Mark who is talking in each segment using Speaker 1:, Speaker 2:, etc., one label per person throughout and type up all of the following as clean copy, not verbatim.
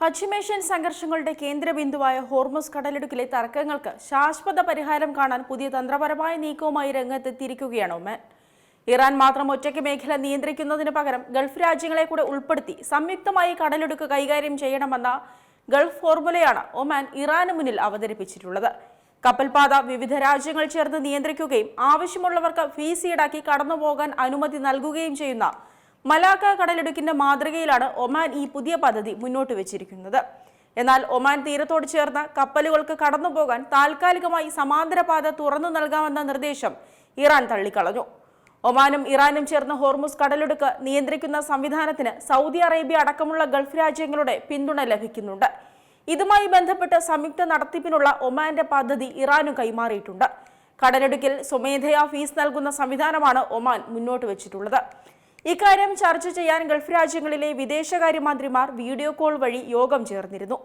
Speaker 1: പശ്ചിമേഷ്യൻ സംഘർഷങ്ങളുടെ കേന്ദ്രബിന്ദുവായ ഹോർമുസ് കടലിടുക്കിലെ തർക്കങ്ങൾക്ക് ശാശ്വത പരിഹാരം കാണാൻ പുതിയ തന്ത്രപരമായ നീക്കവുമായി രംഗത്തെത്തിയിരിക്കുകയാണ് ഒമാൻ. ഇറാൻ മാത്രം ഒറ്റയ്ക്ക് മേഖല നിയന്ത്രിക്കുന്നതിന് പകരം ഗൾഫ് രാജ്യങ്ങളെ കൂടെ ഉൾപ്പെടുത്തി സംയുക്തമായി കടലിടുക്ക് കൈകാര്യം ചെയ്യണമെന്ന ഗൾഫ് ഫോർമുലയാണ് ഒമാൻ ഇറാന് മുന്നിൽ അവതരിപ്പിച്ചിട്ടുള്ളത്. കപ്പൽപാത വിവിധ രാജ്യങ്ങൾ ചേർന്ന് നിയന്ത്രിക്കുകയും ആവശ്യമുള്ളവർക്ക് ഫീസ് ഈടാക്കി കടന്നുപോകാൻ അനുമതി നൽകുകയും ചെയ്യുന്ന മലാക്ക കടലിടുക്കിന്റെ മാതൃകയിലാണ് ഒമാൻ ഈ പുതിയ പദ്ധതി മുന്നോട്ട് വെച്ചിരിക്കുന്നത്. എന്നാൽ ഒമാൻ തീരത്തോട് ചേർന്ന കപ്പലുകൾക്ക് കടന്നുപോകാൻ താൽക്കാലികമായി സമാന്തര പാത തുറന്നു നൽകാമെന്ന നിർദ്ദേശം ഇറാൻ തള്ളിക്കളഞ്ഞു. ഒമാനും ഇറാനും ചേർന്ന് ഹോർമുസ് കടലിടുക്ക് നിയന്ത്രിക്കുന്ന സംവിധാനത്തിന് സൗദി അറേബ്യ അടക്കമുള്ള ഗൾഫ് രാജ്യങ്ങളുടെ പിന്തുണ ലഭിക്കുന്നുണ്ട്. ഇതുമായി ബന്ധപ്പെട്ട് സംയുക്ത നടത്തിപ്പിനുള്ള ഒമാന്റെ പദ്ധതി ഇറാനും കൈമാറിയിട്ടുണ്ട്. കടലിടുക്കിൽ സ്വമേധയാ ഫീസ് നൽകുന്ന സംവിധാനമാണ് ഒമാൻ മുന്നോട്ട് വെച്ചിട്ടുള്ളത്. ഇക്കാര്യം ചർച്ച ചെയ്യാൻ ഗൾഫ് രാജ്യങ്ങളിലെ വിദേശകാര്യമന്ത്രിമാർ വീഡിയോ കോൾ വഴി യോഗം ചേർന്നിരുന്നു.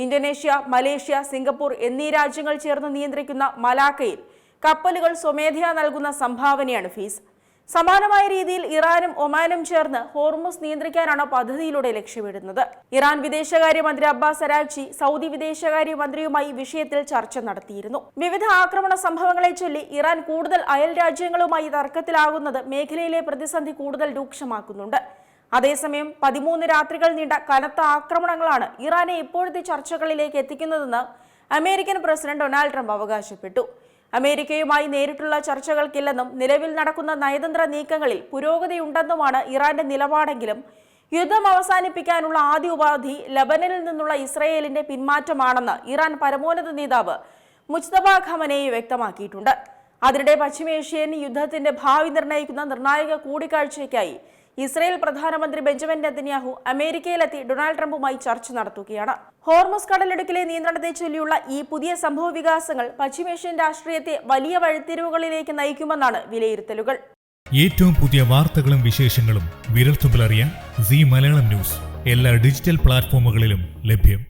Speaker 1: ഇന്തോനേഷ്യ, മലേഷ്യ, സിംഗപ്പൂർ എന്നീ രാജ്യങ്ങൾ ചേർന്ന് നിയന്ത്രിക്കുന്ന മലാക്കയിൽ കപ്പലുകൾ സ്വമേധയാ നൽകുന്ന സംഭാവനയാണ് ഫീസ്. സമാനമായ രീതിയിൽ ഇറാനും ഒമാനും ചേർന്ന് ഹോർമുസ് നിയന്ത്രിക്കാനാണ് പദ്ധതിയിലൂടെ ലക്ഷ്യമിടുന്നത്. ഇറാൻ വിദേശകാര്യമന്ത്രി അബ്ബാസ് അരാഗ്ചി സൗദി വിദേശകാര്യമന്ത്രിയുമായി വിഷയത്തിൽ ചർച്ച നടത്തിയിരുന്നു. വിവിധ ആക്രമണ സംഭവങ്ങളെ ചൊല്ലി ഇറാൻ കൂടുതൽ അയൽ രാജ്യങ്ങളുമായി തർക്കത്തിലാകുന്നത് മേഖലയിലെ പ്രതിസന്ധി കൂടുതൽ രൂക്ഷമാക്കുന്നുണ്ട്. അതേസമയം 13 രാത്രികൾ നീണ്ട കനത്ത ആക്രമണങ്ങളാണ് ഇറാനെ ഇപ്പോഴത്തെ ചർച്ചകളിലേക്ക് എത്തിക്കുന്നതെന്ന് അമേരിക്കൻ പ്രസിഡന്റ് ഡൊണാൾഡ് ട്രംപ് അവകാശപ്പെട്ടു. അമേരിക്കയുമായി നേരിട്ടുള്ള ചർച്ചകൾക്കില്ലെന്നും നിലവിൽ നടക്കുന്ന നയതന്ത്ര നീക്കങ്ങളിൽ പുരോഗതിയുണ്ടെന്നുമാണ് ഇറാന്റെ നിലപാടെങ്കിലും യുദ്ധം അവസാനിപ്പിക്കാനുള്ള ആദ്യ ഉപാധി ലബനനിൽ നിന്നുള്ള ഇസ്രയേലിന്റെ പിന്മാറ്റമാണെന്ന് ഇറാൻ പരമോന്നത നേതാവ് മുജ്തബ ഖമനേയി വ്യക്തമാക്കിയിട്ടുണ്ട്. അതിനിടെ പശ്ചിമേഷ്യൻ യുദ്ധത്തിന്റെ ഭാവി നിർണ്ണയിക്കുന്ന നിർണായക കൂടിക്കാഴ്ചയ്ക്കായി ഇസ്രയേൽ പ്രധാനമന്ത്രി ബെഞ്ചമിൻ നെതന്യാഹു അമേരിക്കയിലെത്തി ഡൊണാൾഡ് ട്രംപുമായി ചർച്ച നടത്തുകയാണ്. ഹോർമുസ് കടലിടുക്കിലെ നിയന്ത്രണത്തെ ചൊല്ലിയുള്ള ഈ പുതിയ സംഭവ വികാസങ്ങൾ പശ്ചിമേഷ്യൻ രാഷ്ട്രീയത്തെ വലിയ വഴിത്തിരിവുകളിലേക്ക് നയിക്കുമെന്നാണ് വിലയിരുത്തലുകൾ.
Speaker 2: ഏറ്റവും പുതിയ വാർത്തകളും വിശേഷങ്ങളും വിരൽത്തുമ്പിലറിയാൻ സീ മലയാളം ന്യൂസ് എല്ലാ ഡിജിറ്റൽ പ്ലാറ്റ്ഫോമുകളിലും ലഭ്യം.